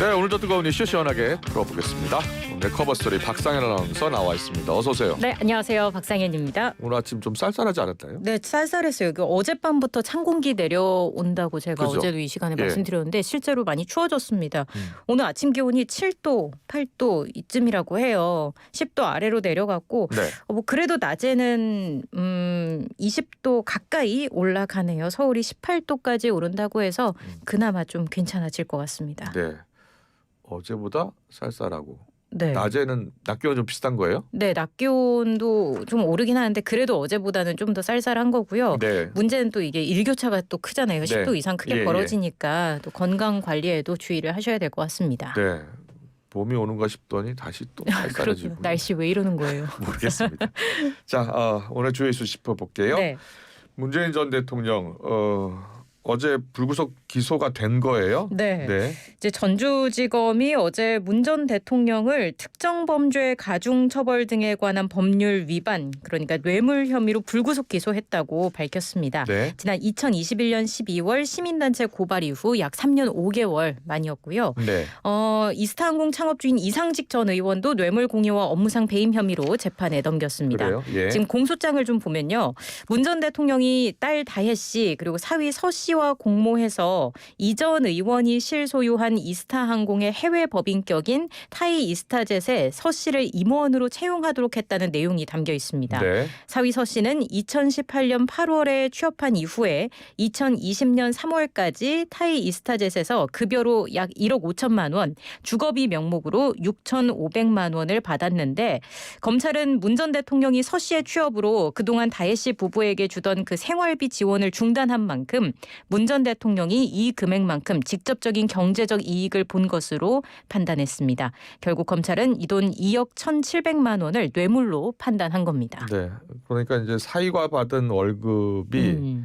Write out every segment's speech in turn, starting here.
네, 오늘도 뜨거운 이슈 시원하게 풀어보겠습니다. 오늘 커버스토리 박상현 아나운서 나와 있습니다. 어서 오세요. 네, 안녕하세요. 박상현입니다. 오늘 아침 좀 쌀쌀하지 않았나요? 네, 쌀쌀했어요. 어젯밤부터 찬 공기 내려온다고 제가 그죠? 어제도 이 시간에 예. 말씀드렸는데 실제로 많이 추워졌습니다. 오늘 아침 기온이 7도, 8도 이쯤이라고 해요. 10도 아래로 내려갔고 네. 뭐 그래도 낮에는 20도 가까이 올라가네요. 서울이 18도까지 오른다고 해서 그나마 좀 괜찮아질 것 같습니다. 네. 어제보다 쌀쌀하고 네. 낮에는 낮 기온 좀 비슷한 거예요? 네, 낮 기온도 좀 오르긴 하는데 그래도 어제보다는 좀 더 쌀쌀한 거고요. 네. 문제는 또 이게 일교차가 또 크잖아요. 10도 이상 크게 예, 벌어지니까 또 건강 관리에도 주의를 하셔야 될 것 같습니다. 네. 봄이 오는가 싶더니 다시 또 쌀쌀해지고. 그렇군요. 날씨 왜 이러는 거예요? 모르겠습니다. 자, 오늘 주요 이슈 짚어볼게요. 네. 문재인 전 대통령 어제 불구속 기소가 된 거예요? 네. 네. 이제 전주지검이 어제 문 전 대통령을 특정 범죄 가중 처벌 등에 관한 법률 위반, 그러니까 뇌물 혐의로 불구속 기소했다고 밝혔습니다. 네. 지난 2021년 12월 시민단체 고발 이후 약 3년 5개월 만이었고요. 네. 이스타항공 창업주인 이상직 전 의원도 뇌물 공여와 업무상 배임 혐의로 재판에 넘겼습니다. 그래요? 예. 지금 공소장을 좀 보면요. 문 전 대통령이 딸 다혜 씨 그리고 사위 서 씨와 공모해서 이 전 의원이 실소유한 이스타항공의 해외 법인격인 타이 이스타젯에 서 씨를 임원으로 채용하도록 했다는 내용이 담겨 있습니다. 네. 사위 서 씨는 2018년 8월에 취업한 이후에 2020년 3월까지 타이 이스타젯에서 급여로 약 1억 5천만 원, 주거비 명목으로 6,500만 원을 받았는데 검찰은 문 전 대통령이 서 씨의 취업으로 그동안 다혜 씨 부부에게 주던 그 생활비 지원을 중단한 만큼 문 전 대통령이 이 금액만큼 직접적인 경제적 이익을 본 것으로 판단했습니다. 결국 검찰은 이 돈 2억 1,700만 원을 뇌물로 판단한 겁니다. 네. 그러니까 이제 사위가 받은 월급이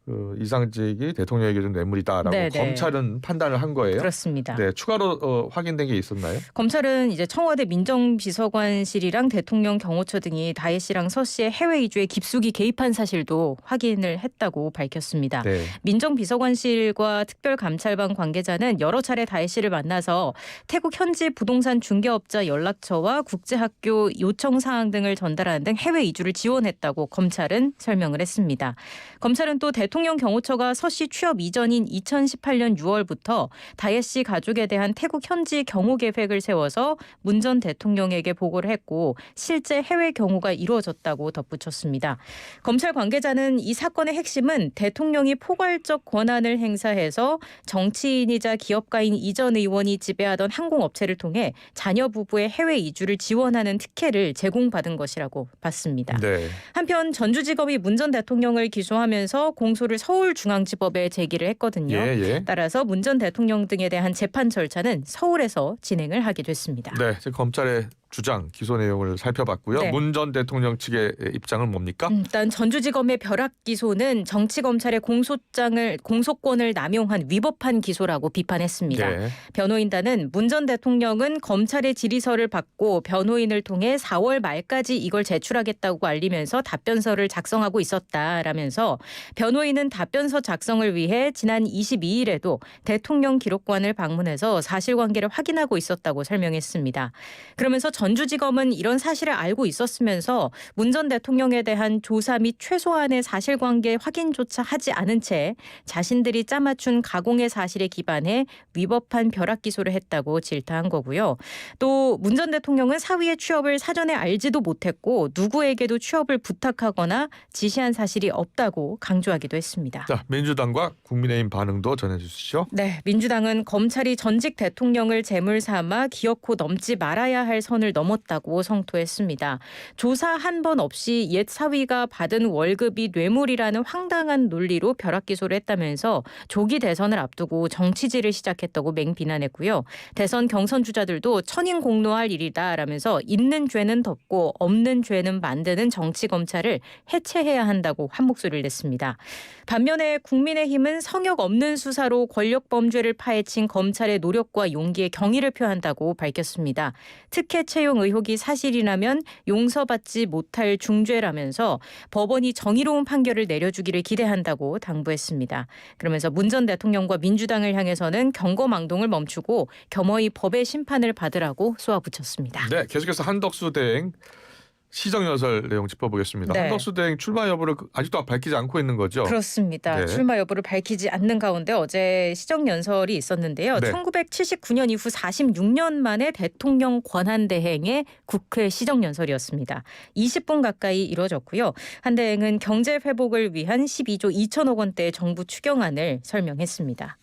그 이상직이 대통령에게 준 뇌물이다라고 네네. 검찰은 판단을 한 거예요. 그렇습니다. 네. 추가로 확인된 게 있었나요? 검찰은 이제 청와대 민정비서관실이랑 대통령 경호처 등이 다혜 씨랑 서 씨의 해외 이주에 깊숙이 개입한 사실도 확인을 했다고 밝혔습니다. 네. 민정비서관실과 특별감찰반 관계자는 여러 차례 다혜 씨를 만나서 태국 현지 부동산 중개업자 연락처와 국제학교 요청 사항 등을 전달하는 등 해외 이주를 지원했다고 검찰은 설명을 했습니다. 검찰은 또 대통령 경호처가 서 씨 취업 이전인 2018년 6월부터 다혜 씨 가족에 대한 태국 현지 경호 계획을 세워서 문 전 대통령에게 보고를 했고 실제 해외 경호가 이루어졌다고 덧붙였습니다. 검찰 관계자는 이 사건의 핵심은 대통령이 포괄적 권한을 행사해서 정치인이자 기업가인 이 전 의원이 지배하던 항공업체를 통해 자녀 부부의 해외 이주를 지원하는 특혜를 제공받은 것이라고 봤습니다. 네. 한편 전주지검이 문 전 대통령을 기소하면서 공소를 서울중앙지법에 제기를 했거든요. 예. 따라서 문 전 대통령 등에 대한 재판 절차는 서울에서 진행을 하게 됐습니다. 네. 지금 검찰의 주장 기소 내용을 살펴봤고요. 네. 문 전 대통령 측의 입장은 뭡니까? 일단 전주지검의 벼락 기소는 정치검찰의 공소권을 남용한 위법한 기소라고 비판했습니다. 네. 변호인단은 문 전 대통령은 검찰의 질의서를 받고 변호인을 통해 4월 말까지 이걸 제출하겠다고 알리면서 답변서를 작성하고 있었다라면서 변호인은 답변서 작성을 위해 지난 22일에도 대통령 기록관을 방문해서 사실관계를 확인하고 있었다고 설명했습니다. 그러면서 전주지검은 이런 사실을 알고 있었으면서 문 전 대통령에 대한 조사 및 최소한의 사실관계 확인조차 하지 않은 채 자신들이 짜맞춘 가공의 사실에 기반해 위법한 벼락 기소를 했다고 질타한 거고요. 또 문 전 대통령은 사위의 취업을 사전에 알지도 못했고 누구에게도 취업을 부탁하거나 지시한 사실이 없다고 강조하기도 했습니다. 자, 민주당과 국민의힘 반응도 전해주시죠. 네, 민주당은 검찰이 전직 대통령을 제물 삼아 기어코 넘지 말아야 할 선을 넘었다고 성토했습니다. 조사 한 번 없이 옛 사위가 받은 월급이 뇌물이라는 황당한 논리로 벼락 기소를 했다면서 조기 대선을 앞두고 정치질을 시작했다고 맹비난했고요. 대선 경선 주자들도 천인공노할 일이다라면서 있는 죄는 덮고 없는 죄는 만드는 정치 검찰을 해체해야 한다고 한 목소리를 냈습니다. 반면에 국민의힘은 성역 없는 수사로 권력 범죄를 파헤친 검찰의 노력과 용기에 경의를 표한다고 밝혔습니다. 특혜 채용 의혹이 사실이라면 용서받지 못할 중죄라면서 법원이 정의로운 판결을 내려주기를 기대한다고 당부했습니다. 그러면서 문 전 대통령과 민주당을 향해서는 경고망동을 멈추고 겸허히 법의 심판을 받으라고 쏘아붙였습니다. 네, 계속해서 한덕수 대행 시정연설 내용 짚어보겠습니다. 네. 한덕수 대행 출마 여부를 아직도 밝히지 않고 있는 거죠? 그렇습니다. 네. 출마 여부를 밝히지 않는 가운데 어제 시정연설이 있었는데요. 네. 1979년 이후 46년 만에 대통령 권한대행의 국회 시정연설이었습니다. 20분 가까이 이뤄졌고요. 한 대행은 경제 회복을 위한 12조 2천억 원대의 정부 추경안을 설명했습니다.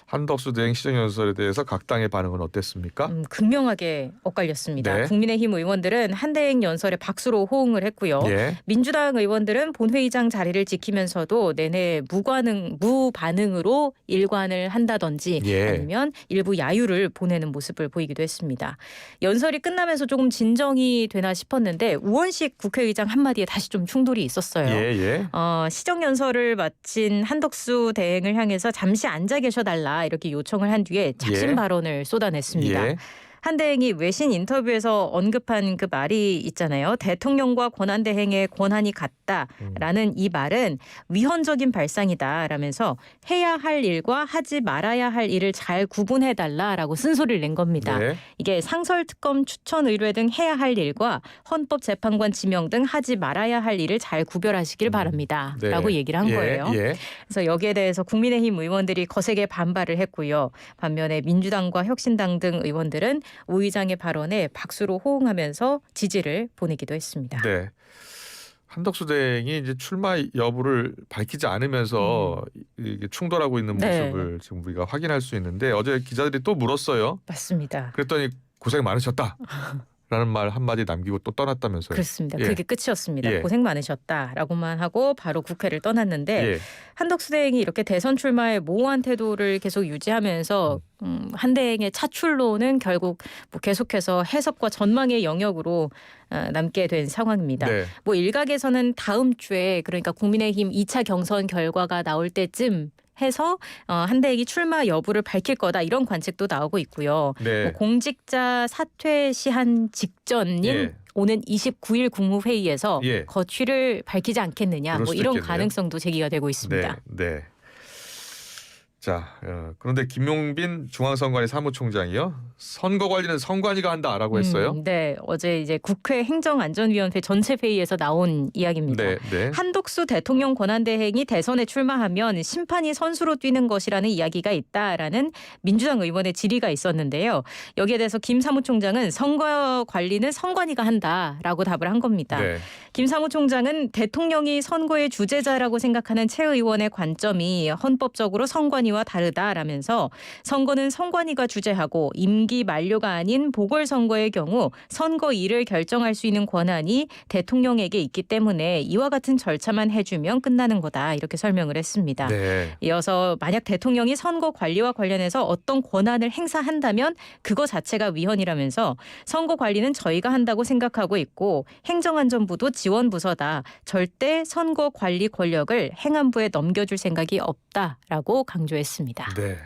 한덕수 대행 시정연설에 대해서 각 당의 반응은 어땠습니까? 극명하게 엇갈렸습니다. 네. 국민의힘 의원들은 한대행 연설에 박수로 호응을 했고요. 예. 민주당 의원들은 본회의장 자리를 지키면서도 내내 무반응으로 일관을 한다든지 예. 아니면 일부 야유를 보내는 모습을 보이기도 했습니다. 연설이 끝나면서 조금 진정이 되나 싶었는데 우원식 국회의장 한마디에 다시 좀 충돌이 있었어요. 예. 시정연설을 마친 한덕수 대행을 향해서 잠시 앉아 계셔달라 이렇게 요청을 한 뒤에 작심 예. 발언을 쏟아냈습니다. 예. 한 대행이 외신 인터뷰에서 언급한 그 말이 있잖아요. 대통령과 권한대행의 권한이 같다라는 이 말은 위헌적인 발상이다라면서 해야 할 일과 하지 말아야 할 일을 잘 구분해달라라고 쓴소리를 낸 겁니다. 네. 이게 상설특검 추천 의뢰 등 해야 할 일과 헌법재판관 지명 등 하지 말아야 할 일을 잘 구별하시길 바랍니다. 네. 라고 얘기를 한 거예요. 예. 그래서 여기에 대해서 국민의힘 의원들이 거세게 반발을 했고요. 반면에 민주당과 혁신당 등 의원들은 오 의장의 발언에 박수로 호응하면서 지지를 보내기도 했습니다. 네. 한덕수 대행이 이제 출마 여부를 밝히지 않으면서 이게 충돌하고 있는 네. 모습을 지금 우리가 확인할 수 있는데 어제 기자들이 또 물었어요. 맞습니다. 그랬더니 고생 많으셨다. 라는 말 한마디 남기고 또 떠났다면서요. 그렇습니다. 예. 그게 끝이었습니다. 예. 고생 많으셨다라고만 하고 바로 국회를 떠났는데 예. 한덕수 대행이 이렇게 대선 출마에 모호한 태도를 계속 유지하면서 한 대행의 차출로는 결국 뭐 계속해서 해석과 전망의 영역으로 남게 된 상황입니다. 네. 뭐 일각에서는 다음 주에 그러니까 국민의힘 2차 경선 결과가 나올 때쯤 해서 한 대행이 출마 여부를 밝힐 거다 이런 관측도 나오고 있고요. 네. 뭐 공직자 사퇴 시한 직전인 예. 오는 29일 국무회의에서 예. 거취를 밝히지 않겠느냐 그럴 뭐 수도 이런 있겠네요. 가능성도 제기가 되고 있습니다. 네. 자, 그런데 김용빈 중앙선관위 사무총장이요. 선거 관리는 선관위가 한다라고 했어요. 네, 어제 이제 국회 행정안전위원회 전체 회의에서 나온 이야기입니다. 네. 한덕수 대통령 권한대행이 대선에 출마하면 심판이 선수로 뛰는 것이라는 이야기가 있다라는 민주당 의원의 질의가 있었는데요. 여기에 대해서 김 사무총장은 선거 관리는 선관위가 한다라고 답을 한 겁니다. 네. 김 사무총장은 대통령이 선거의 주재자라고 생각하는 최 의원의 관점이 헌법적으로 선관위와 다르다라면서 선거는 선관위가 주재하고 임기 만료가 아닌 보궐선거의 경우 선거일을 결정할 수 있는 권한이 대통령에게 있기 때문에 이와 같은 절차만 해주면 끝나는 거다 이렇게 설명을 했습니다. 네. 이어서 만약 대통령이 선거 관리와 관련해서 어떤 권한을 행사한다면 그거 자체가 위헌이라면서 선거 관리는 저희가 한다고 생각하고 있고 행정안전부도 지원부서다. 절대 선거 관리 권력을 행안부에 넘겨줄 생각이 없다라고 강조했습니다. 네.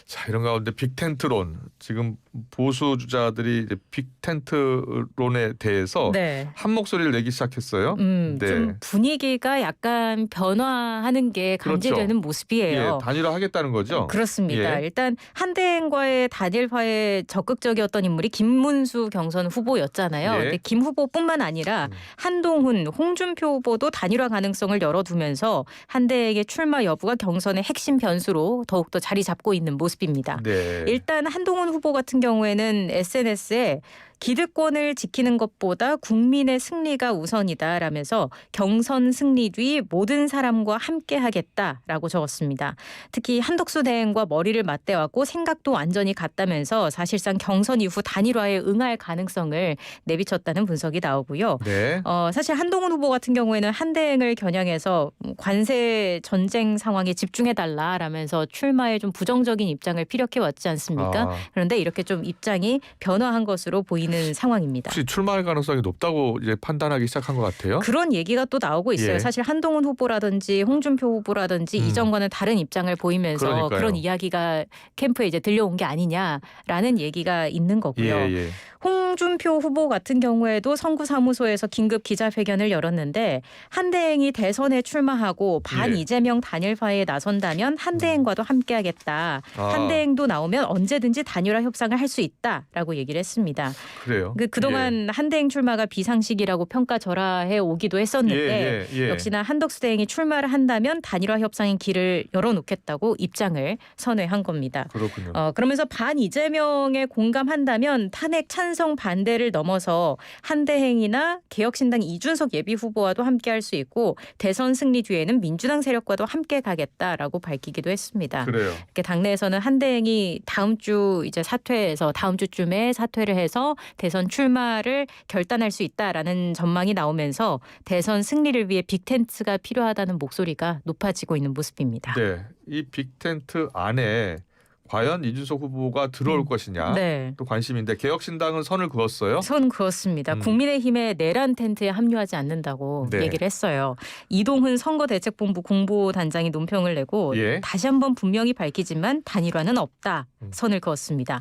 자, 이런 가운데 빅텐트론 지금 보수 주자들이 이제 빅텐트론에 대해서 네. 한 목소리를 내기 시작했어요. 네. 좀 분위기가 약간 변화하는 게 감지되는 그렇죠. 모습이에요. 예, 단일화하겠다는 거죠. 그렇습니다. 예. 일단 한대행과의 단일화에 적극적이었던 인물이 김문수 경선 후보였잖아요. 예. 근데 김 후보뿐만 아니라 한동훈, 홍준표 후보도 단일화 가능성을 열어두면서 한대행의 출마 여부가 경선의 핵심 변수로 더욱더 자리 잡고 있는 모습입니다. 네. 일단 한동훈 후보 같은 경우에는 SNS에 기득권을 지키는 것보다 국민의 승리가 우선이다라면서 경선 승리 뒤 모든 사람과 함께하겠다라고 적었습니다. 특히 한덕수 대행과 머리를 맞대왔고 생각도 완전히 같다면서 사실상 경선 이후 단일화에 응할 가능성을 내비쳤다는 분석이 나오고요. 네. 사실 한동훈 후보 같은 경우에는 한대행을 겨냥해서 관세 전쟁 상황에 집중해달라라면서 출마에 좀 부정적인 입장을 피력해 왔지 않습니까? 아. 그런데 이렇게 좀 입장이 변화한 것으로 보입니다. 보이는 상황입니다. 혹시 출마할 가능성이 높다고 이제 판단하기 시작한 것 같아요? 그런 얘기가 또 나오고 있어요. 예. 사실 한동훈 후보라든지 홍준표 후보라든지 이전과는 다른 입장을 보이면서 그러니까요. 그런 이야기가 캠프에 이제 들려온 게 아니냐라는 얘기가 있는 거고요. 예. 홍준표 후보 같은 경우에도 선구사무소에서 긴급 기자회견을 열었는데 한대행이 대선에 출마하고 반 예. 이재명 단일화에 나선다면 한대행과도 함께하겠다. 한대행도 나오면 언제든지 단일화 협상을 할 수 있다라고 얘기를 했습니다. 그래요. 그동안 한대행 출마가 비상식이라고 평가절하해 오기도 했었는데 예. 역시나 한덕수 대행이 출마를 한다면 단일화 협상의 길을 열어놓겠다고 입장을 선회한 겁니다. 그렇군요. 그러면서 반 이재명에 공감한다면 탄핵 찬성 반대를 넘어서 한대행이나 개혁신당 이준석 예비후보와도 함께할 수 있고 대선 승리 뒤에는 민주당 세력과도 함께 가겠다라고 밝히기도 했습니다. 그래요. 이렇게 당내에서는 한대행이 다음 주쯤에 사퇴를 해서 대선 출마를 결단할 수 있다라는 전망이 나오면서 대선 승리를 위해 빅텐트가 필요하다는 목소리가 높아지고 있는 모습입니다. 네, 이 빅텐트 안에 과연 이준석 후보가 들어올 것이냐 네. 또 관심인데 개혁신당은 선을 그었어요. 선 그었습니다. 국민의힘의 내란 텐트에 합류하지 않는다고 네. 얘기를 했어요. 이동훈 선거대책본부 공보단장이 논평을 내고 예. 다시 한번 분명히 밝히지만 단일화는 없다. 선을 그었습니다.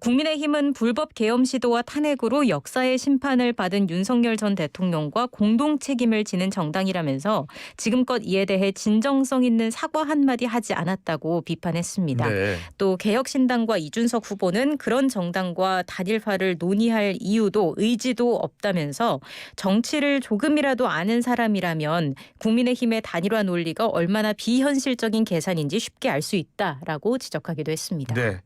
국민의힘은 불법 계엄 시도와 탄핵으로 역사의 심판을 받은 윤석열 전 대통령과 공동 책임을 지는 정당이라면서 지금껏 이에 대해 진정성 있는 사과 한마디 하지 않았다고 비판했습니다. 네. 또 개혁신당과 이준석 후보는 그런 정당과 단일화를 논의할 이유도 의지도 없다면서 정치를 조금이라도 아는 사람이라면 국민의힘의 단일화 논리가 얼마나 비현실적인 계산인지 쉽게 알 수 있다라고 지적하기도 했습니다. 네.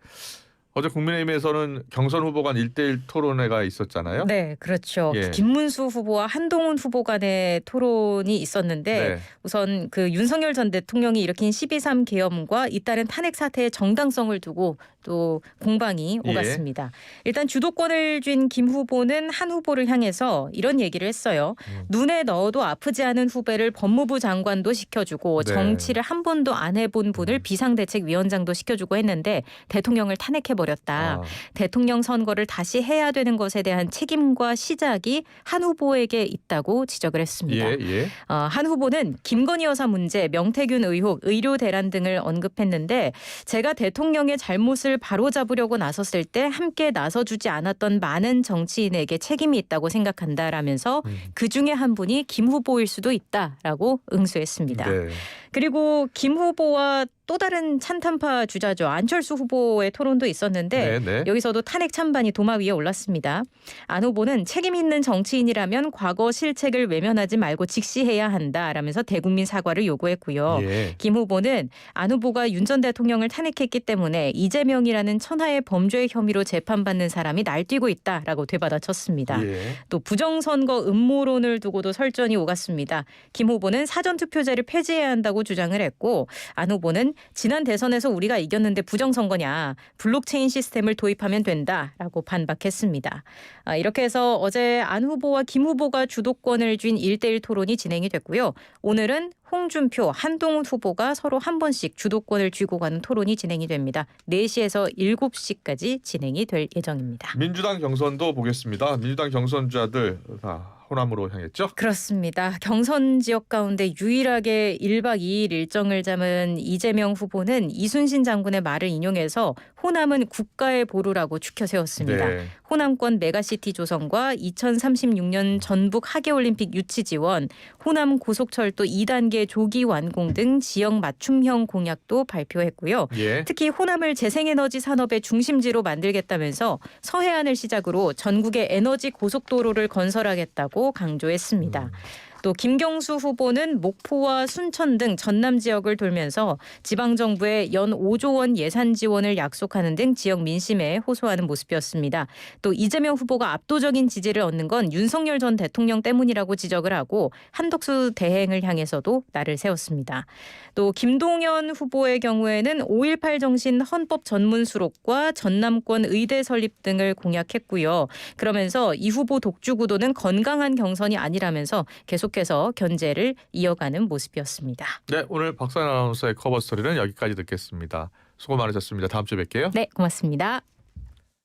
어제 국민의힘에서는 경선 후보 간 1대1 토론회가 있었잖아요. 네, 그렇죠. 예. 김문수 후보와 한동훈 후보 간의 토론이 있었는데 네. 우선 그 윤석열 전 대통령이 일으킨 12.3 계엄과 잇따른 탄핵 사태의 정당성을 두고 또 공방이 예. 오갔습니다. 일단 주도권을 쥔 김 후보는 한 후보를 향해서 이런 얘기를 했어요. 눈에 넣어도 아프지 않은 후배를 법무부 장관도 시켜주고 네. 정치를 한 번도 안 해본 분을 비상대책위원장도 시켜주고 했는데 대통령을 탄핵해버렸다. 대통령 선거를 다시 해야 되는 것에 대한 책임과 시작이 한 후보에게 있다고 지적을 했습니다. 예. 한 후보는 김건희 여사 문제, 명태균 의혹, 의료 대란 등을 언급했는데 제가 대통령의 잘못을 바로잡으려고 나섰을 때 함께 나서주지 않았던 많은 정치인에게 책임이 있다고 생각한다라면서 그중에 한 분이 김 후보일 수도 있다라고 응수했습니다. 네. 그리고 김 후보와 또 다른 찬탄파 주자죠. 안철수 후보의 토론도 있었는데 네. 여기서도 탄핵 찬반이 도마 위에 올랐습니다. 안 후보는 책임 있는 정치인이라면 과거 실책을 외면하지 말고 직시해야 한다라면서 대국민 사과를 요구했고요. 예. 김 후보는 안 후보가 윤 전 대통령을 탄핵했기 때문에 이재명이라는 천하의 범죄 혐의로 재판받는 사람이 날뛰고 있다라고 되받아쳤습니다. 예. 또 부정선거 음모론을 두고도 설전이 오갔습니다. 김 후보는 사전투표제를 폐지해야 한다고 주장을 했고 안 후보는 지난 대선에서 우리가 이겼는데 부정선거냐. 블록체인 시스템을 도입하면 된다라고 반박했습니다. 이렇게 해서 어제 안 후보와 김 후보가 주도권을 쥔 1대1 토론이 진행이 됐고요. 오늘은 홍준표, 한동훈 후보가 서로 한 번씩 주도권을 쥐고 가는 토론이 진행이 됩니다. 4시에서 7시까지 진행이 될 예정입니다. 민주당 경선도 보겠습니다. 민주당 경선주자들 다 호남으로 향했죠? 그렇습니다. 경선 지역 가운데 유일하게 1박 2일 일정을 잡은 이재명 후보는 이순신 장군의 말을 인용해서 호남은 국가의 보루라고 추켜 세웠습니다. 네. 호남권 메가시티 조성과 2036년 전북 하계올림픽 유치 지원, 호남 고속철도 2단계 조기 완공 등 지역 맞춤형 공약도 발표했고요. 예. 특히 호남을 재생에너지 산업의 중심지로 만들겠다면서 서해안을 시작으로 전국의 에너지 고속도로를 건설하겠다고 강조했습니다. 또 김경수 후보는 목포와 순천 등 전남 지역을 돌면서 지방정부에 연 5조 원 예산 지원을 약속하는 등 지역 민심에 호소하는 모습이었습니다. 또 이재명 후보가 압도적인 지지를 얻는 건 윤석열 전 대통령 때문이라고 지적을 하고 한덕수 대행을 향해서도 날을 세웠습니다. 또 김동연 후보의 경우에는 5.18 정신 헌법 전문 수록과 전남권 의대 설립 등을 공약했고요. 그러면서 이 후보 독주 구도는 건강한 경선이 아니라면서 계속해서 견제를 이어가는 모습이었습니다. 네, 오늘 박찬 아나운서의 커버 스토리는 여기까지 듣겠습니다. 수고 많으셨습니다. 다음 주에 뵐게요. 네, 고맙습니다.